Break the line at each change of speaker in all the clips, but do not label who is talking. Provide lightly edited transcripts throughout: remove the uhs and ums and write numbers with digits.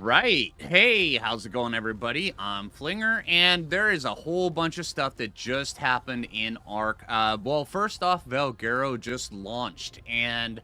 right. Hey, how's it going, everybody? I'm Phlinger, and there is a whole bunch of stuff that just happened in Ark. Well, first off, Valguero just launched, and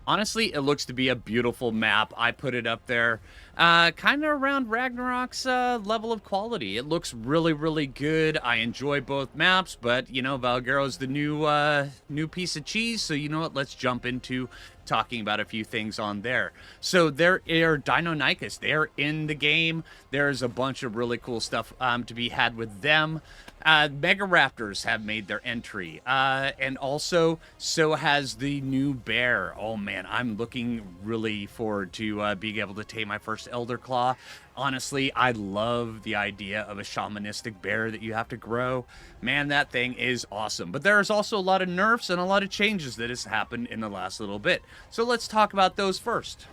honestly, it looks to be a beautiful map. I put it up there, kind of around Ragnarok's level of quality. It looks really, really good. I enjoy both maps, but you know, Valguero's the new piece of cheese. So you know what? Let's jump into talking about a few things on there. So there are Deinonychus. They're in the game. There's a bunch of really cool stuff to be had with them. Mega Raptors have made their entry, and also so has the new bear. Oh man, I'm looking really forward to being able to tame my first Elderclaw. Honestly, I love the idea of a shamanistic bear that you have to grow. Man, that thing is awesome. But there's also a lot of nerfs and a lot of changes that has happened in the last little bit. So let's talk about those first.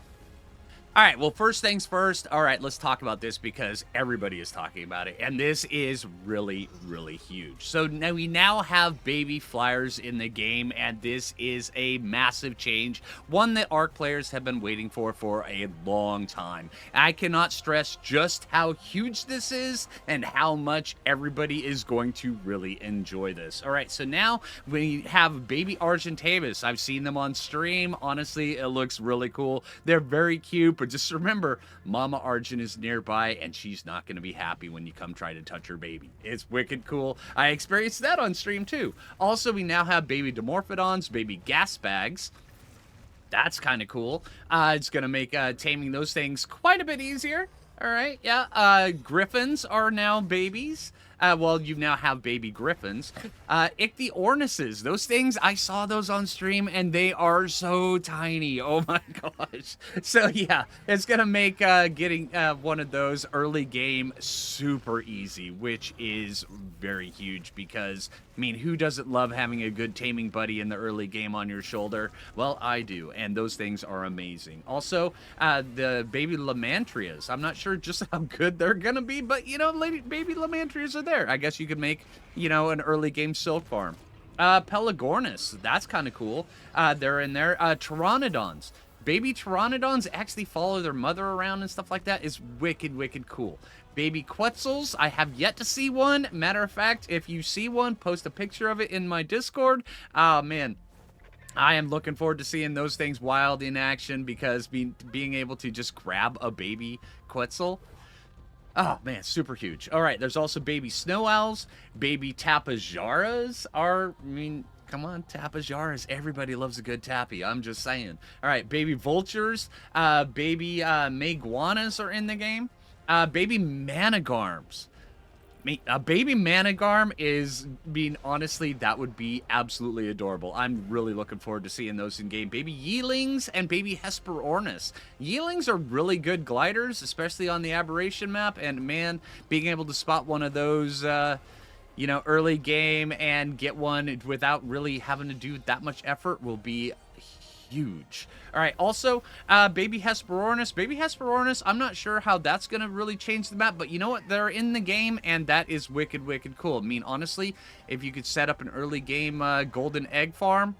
All right, well, first things first. All right, let's talk about this because everybody is talking about it, and this is really, really huge. So now we have baby flyers in the game, and this is a massive change, one that Ark players have been waiting for a long time. I cannot stress just how huge this is and how much everybody is going to really enjoy this. All right, so now we have baby Argentavis. I've seen them on stream. Honestly, it looks really cool. They're very cute. But just remember, Mama Argent is nearby, and she's not going to be happy when you come try to touch her baby. It's wicked cool. I experienced that on stream, too. Also, we now have baby Dimorphodons, baby gas bags. That's kind of cool. It's going to make taming those things quite a bit easier. All right, yeah. Griffins are now babies. Well, you now have baby griffins. Ichthyornises, those things, I saw those on stream, and they are so tiny. Oh my gosh. So yeah, it's gonna make getting one of those early game super easy, which is very huge because, I mean, who doesn't love having a good taming buddy in the early game on your shoulder? Well, I do, and those things are amazing. Also, the baby Lamantrias, I'm not sure just how good they're gonna be, but you know, baby Lamantrias are there. I guess you could make, you know, an early game silk farm. Pelagornis, that's kind of cool. They're in there. Pteranodons. Baby Pteranodons actually follow their mother around and stuff like that is wicked, wicked cool. Baby Quetzals, I have yet to see one. Matter of fact, if you see one, post a picture of it in my Discord. Oh, man. I am looking forward to seeing those things wild in action because being able to just grab a baby Quetzal. Oh, man, super huge. All right, there's also baby snow owls. Baby tapajaras are, I mean, come on, tapajaras. Everybody loves a good tappy. I'm just saying. All right, baby vultures. Baby maguanas are in the game. Baby managarms. A baby managarm is, honestly, that would be absolutely adorable. I'm really looking forward to seeing those in game. Baby Yeelings and baby Hesperornis. Yeelings are really good gliders, especially on the Aberration map, and man, being able to spot one of those, you know, early game and get one without really having to do that much effort will be huge. All right, also, baby Hesperornis. Baby Hesperornis, I'm not sure how that's going to really change the map, but you know what? They're in the game, and that is wicked, wicked cool. I mean, honestly, if you could set up an early game golden egg farm,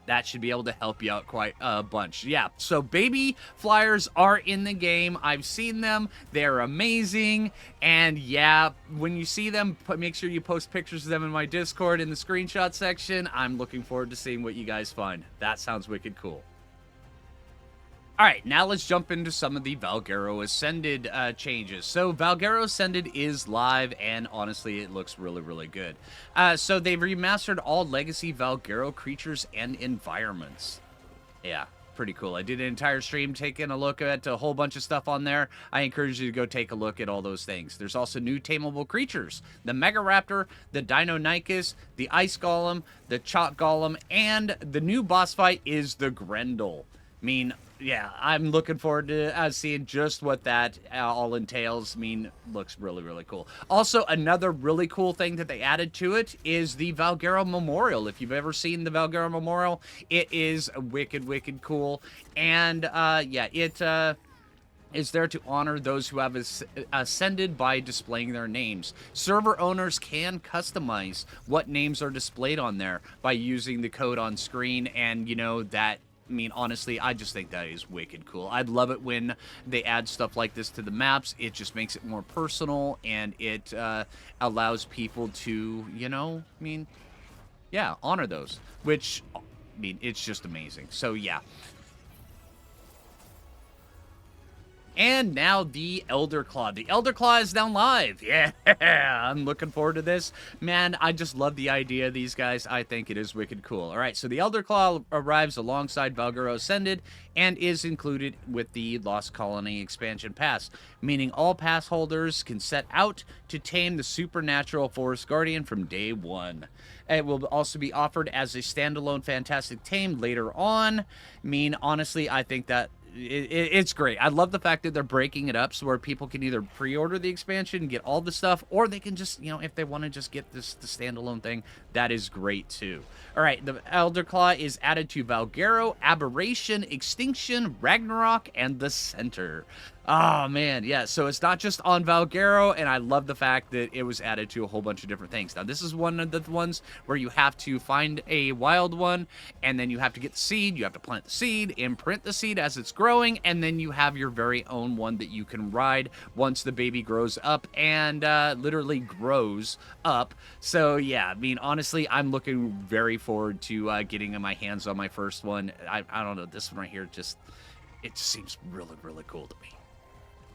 that should be able to help you out quite a bunch. Yeah, so baby flyers are in the game. I've seen them. They're amazing. And yeah, when you see them, make sure you post pictures of them in my Discord in the screenshot section. I'm looking forward to seeing what you guys find. That sounds wicked cool. All right, now let's jump into some of the Valguero Ascended changes. So Valguero Ascended is live, and honestly, it looks really, really good. So they've remastered all legacy Valguero creatures and environments. Yeah, pretty cool. I did an entire stream taking a look at a whole bunch of stuff on there. I encourage you to go take a look at all those things. There's also new tameable creatures. The Mega Raptor, the Deinonychus, the Ice Golem, the Chalk Golem, and the new boss fight is the Grendel. I mean, yeah, I'm looking forward to seeing just what that all entails. I mean, looks really, really cool. Also, another really cool thing that they added to it is the Valguero Memorial. If you've ever seen the Valguero Memorial, it is wicked, wicked cool. And, yeah, it is there to honor those who have ascended by displaying their names. Server owners can customize what names are displayed on there by using the code on screen, and, you know, that I mean, honestly, I just think that is wicked cool. I'd love it when they add stuff like this to the maps. It just makes it more personal, and it allows people to, you know, I mean, yeah, honor those, which, I mean, it's just amazing. So, yeah. And now the Elderclaw. The Elderclaw is now live. Yeah, I'm looking forward to this. Man, I just love the idea of these guys. I think it is wicked cool. All right, so the Elderclaw arrives alongside Valguero Ascended and is included with the Lost Colony expansion pass, meaning all pass holders can set out to tame the supernatural forest guardian from day one. It will also be offered as a standalone fantastic tame later on. I mean, honestly, I think that it's great. I love the fact that they're breaking it up so where people can either pre-order the expansion and get all the stuff, or they can just, you know, if they want to just get the standalone thing, that is great too. All right, the Elderclaw is added to Valguero, Aberration, Extinction, Ragnarok, and the Center. Oh, man, yeah, so it's not just on Valguero, and I love the fact that it was added to a whole bunch of different things. Now, this is one of the ones where you have to find a wild one, and then you have to get the seed, you have to plant the seed, imprint the seed as it's growing, and then you have your very own one that you can ride once the baby grows up and literally grows up. So, yeah, I mean, honestly, I'm looking very forward to getting my hands on my first one. I don't know, this one right here just, it just seems really, really cool to me.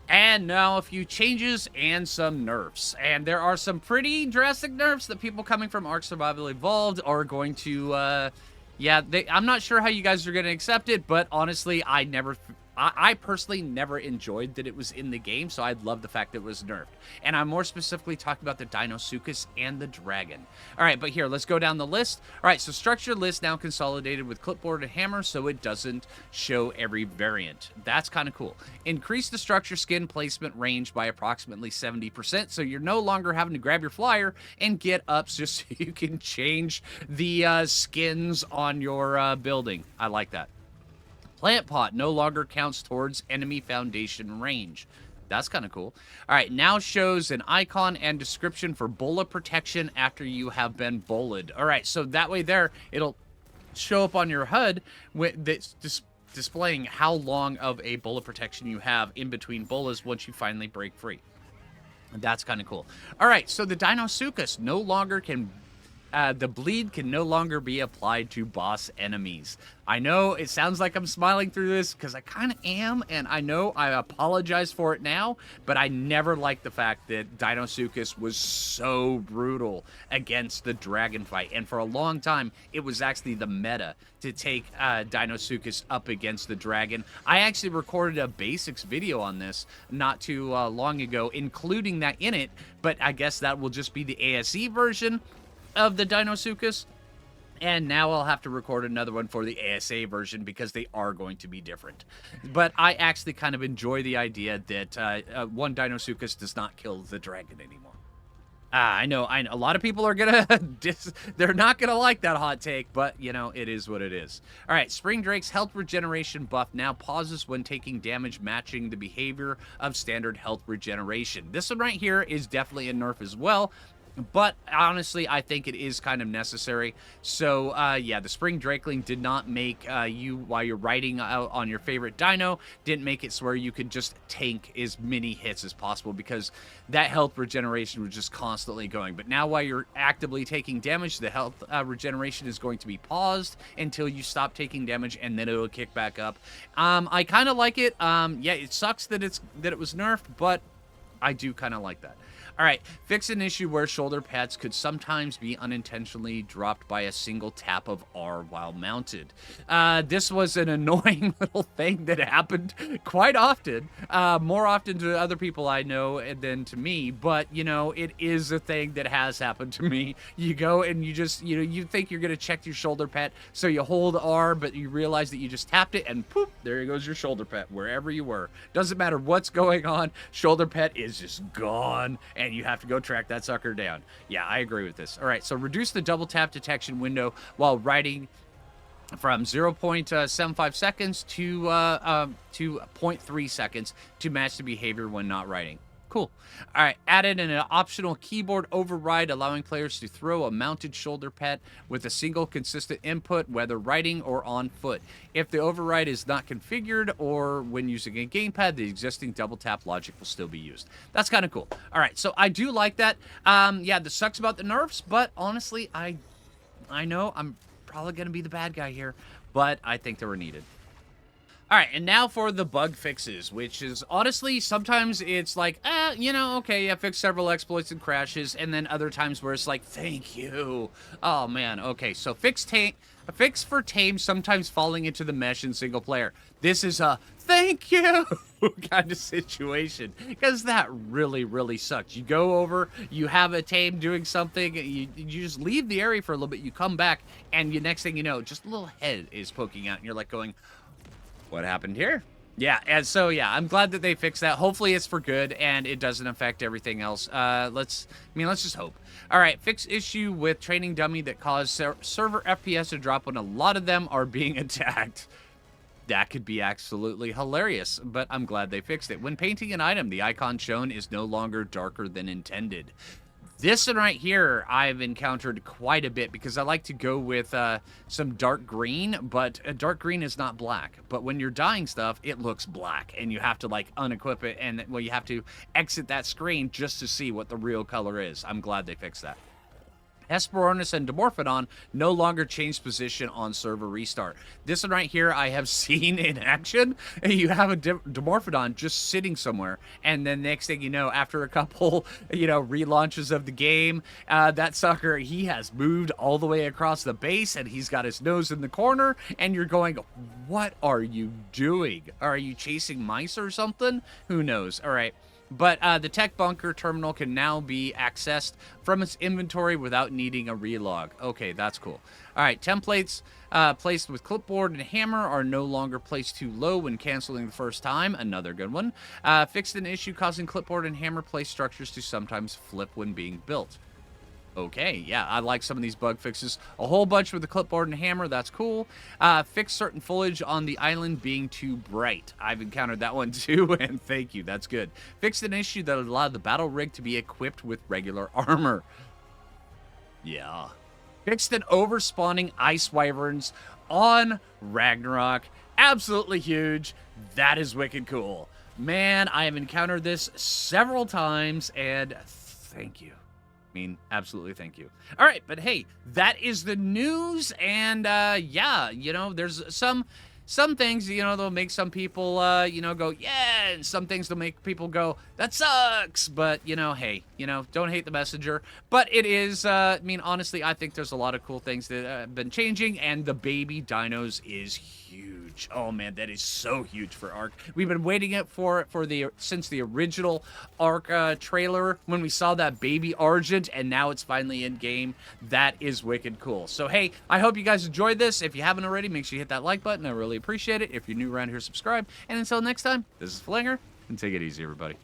And now a few changes and some nerfs. And there are some pretty drastic nerfs that people coming from Ark Survival Evolved are going to, yeah, I'm not sure how you guys are going to accept it, but honestly, I personally never enjoyed that it was in the game, so I love the fact that it was nerfed. And I'm more specifically talking about the Deinosuchus and the Dragon. All right, but here, let's go down the list. All right, so structure list now consolidated with clipboard and hammer, so it doesn't show every variant. That's kind of cool. Increase the structure skin placement range by approximately 70%, so you're no longer having to grab your flyer and get up just so you can change the skins on your building. I like that. Plant pot no longer counts towards enemy foundation range. That's kind of cool. All right, now shows an icon and description for bullet protection after you have been bullied. All right, so that way there, it'll show up on your HUD with this displaying how long of a bullet protection you have in between bullets once you finally break free. That's kind of cool. All right, so the Deinosuchus no longer can... the bleed can no longer be applied to boss enemies. I know it sounds like I'm smiling through this because I kind of am, and I know I apologize for it now, but I never liked the fact that Deinosuchus was so brutal against the dragon fight, and for a long time, it was actually the meta to take Deinosuchus up against the dragon. I actually recorded a basics video on this not too long ago, including that in it, but I guess that will just be the ASE version of the Deinosuchus, and now I'll have to record another one for the ASA version because they are going to be different. But I actually kind of enjoy the idea that one Deinosuchus does not kill the dragon anymore. I know, a lot of people are gonna, they're not gonna like that hot take, but, you know, it is what it is. All right, Spring Drake's health regeneration buff now pauses when taking damage, matching the behavior of standard health regeneration. This one right here is definitely a nerf as well, but honestly, I think it is kind of necessary. So, yeah, the Spring Drakeling did not make you, while you're riding out on your favorite dino, didn't make it so where you could just tank as many hits as possible because that health regeneration was just constantly going. But now while you're actively taking damage, the health regeneration is going to be paused until you stop taking damage, and then it'll kick back up. I kind of like it. Yeah, it sucks that it was nerfed, but I do kind of like that. All right, fix an issue where shoulder pads could sometimes be unintentionally dropped by a single tap of R while mounted. This was an annoying little thing that happened quite often, more often to other people I know than to me, but, you know, it is a thing that has happened to me. You go and you just, you know, you think you're going to check your shoulder pad, so you hold R, but you realize that you just tapped it, and poof, there goes your shoulder pad, wherever you were. Doesn't matter what's going on, shoulder pad is just gone, and you have to go track that sucker down. Yeah, I agree with this. All right, so reduce the double tap detection window while riding from 0.75 seconds to 0.3 seconds to match the behavior when not riding. Cool. All right, added an optional keyboard override allowing players to throw a mounted shoulder pet with a single consistent input, whether riding or on foot. If the override is not configured or when using a gamepad, the existing double tap logic will still be used. That's kind of cool. All right, so I do like that. Yeah, this sucks about the nerfs, but honestly, I know I'm probably going to be the bad guy here, but I think they were needed. All right, and now for the bug fixes, which is honestly, sometimes it's like, okay, yeah, fix several exploits and crashes, and then other times where it's like, thank you. Oh, man, okay, so a fix for tame sometimes falling into the mesh in single player. This is a thank you kind of situation, because that really, really sucks. You go over, you have a tame doing something, you just leave the area for a little bit, you come back, and next thing you know, just a little head is poking out, and you're like going, what happened here? Yeah, and so, yeah, I'm glad that they fixed that. Hopefully it's for good, and it doesn't affect everything else. Let's just hope. All right, fix issue with training dummy that caused server FPS to drop when a lot of them are being attacked. That could be absolutely hilarious, but I'm glad they fixed it. When painting an item, the icon shown is no longer darker than intended. This one right here, I've encountered quite a bit because I like to go with some dark green, but dark green is not black. But when you're dyeing stuff, it looks black, and you have to, like, unequip it, and, well, you have to exit that screen just to see what the real color is. I'm glad they fixed that. Hesperornis and Dimorphodon no longer change position on server restart. This one right here I have seen in action. You have a Dimorphodon just sitting somewhere, and then next thing you know, after a couple, relaunches of the game, that sucker, he has moved all the way across the base, and he's got his nose in the corner, and you're going, what are you doing? Are you chasing mice or something? Who knows? All right. But the tech bunker terminal can now be accessed from its inventory without needing a relog. Okay, that's cool. All right, templates placed with clipboard and hammer are no longer placed too low when canceling the first time. Another good one. Fixed an issue causing clipboard and hammer place structures to sometimes flip when being built. Okay, yeah, I like some of these bug fixes. A whole bunch with the clipboard and hammer, that's cool. Fix certain foliage on the island being too bright. I've encountered that one too, and thank you, that's good. Fixed an issue that allowed the battle rig to be equipped with regular armor. Yeah. Fixed an overspawning ice wyverns on Ragnarok. Absolutely huge. That is wicked cool. Man, I have encountered this several times, and thank you. I mean, absolutely thank you. All right, but hey, that is the news, and yeah, there's some things, that'll make some people, go, yeah, and some things will make people go, that sucks, but, hey, don't hate the messenger, but it is, honestly, I think there's a lot of cool things that have been changing, and the baby dinos is huge. Oh, man, that is so huge for Ark. We've been waiting since the original Ark trailer, when we saw that baby Argent, and now it's finally in game. That is wicked cool. So, hey, I hope you guys enjoyed this. If you haven't already, make sure you hit that like button. I really appreciate it. If you're new around here, subscribe. And until next time, this is Phlinger, and take it easy, everybody.